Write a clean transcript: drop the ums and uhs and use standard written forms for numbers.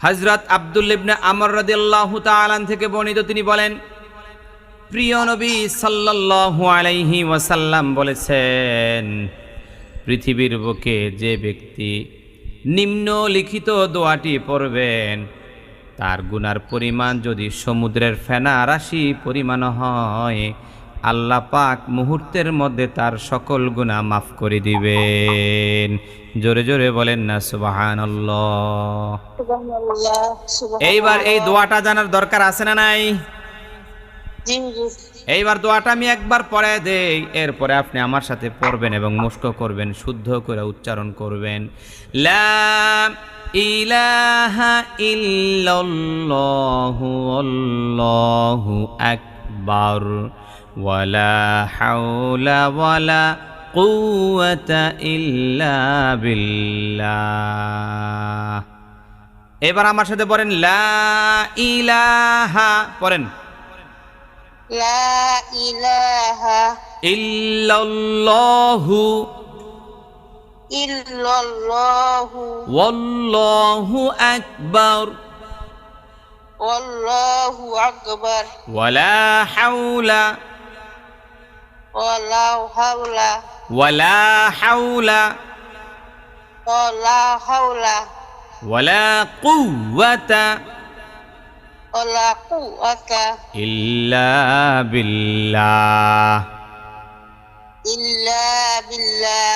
হযরত আব্দুল্লাহ ইবনে আমর রাদিয়াল্লাহু তাআলা থেকে বর্ণিত, তিনি বলেন, প্রিয় নবী সাল্লাল্লাহু আলাইহি ওয়াসাল্লাম বলেছেন, পৃথিবীর বুকে যে ব্যক্তি নিম্নলিখিত দোয়াটি পড়বেন, তার গুনার পরিমাণ যদি সমুদ্রের ফেনা রাশি পরিমাণ হয়, আল্লাহ পাক মুহূর্তের মধ্যে তার সকল গুনাহ মাফ করে দিবেন। জোরে জোরে বলেন না সুবহানাল্লাহ। সুবহানাল্লাহ, এইবার এই সুবহানাল্লাহ। দোয়াটা জানার দরকার আছে না নাই? জি জি। এইবার দোয়াটা আমি একবার পড়ে দেই, এরপরে আপনি আমার সাথে পড়বেন এবং মুস্ক করবেন, শুদ্ধ করে উচ্চারণ করবেন। লা ইলাহা ইল্লাল্লাহু আল্লাহু আকবার ওয়ালা হাওলা ওয়ালা কুওয়াতা ইল্লা বিল্লাহ। এবার আমার সাথে পড়েন, লা ইলাহা, পড়েন, লা ইলাহা ইল্লাল্লাহু ইল্লাল্লাহু ওয়াল্লাহু আকবার ওয়াল্লাহু আকবার ওয়ালা হাওলা ওয়ালা হাওলা ওয়ালা হাওলা ওয়ালা হাওলা ওয়ালা কুওয়াতা ওয়ালা কুওয়াতা ইল্লা বিল্লাহ। ইল্লা বিল্লাহ।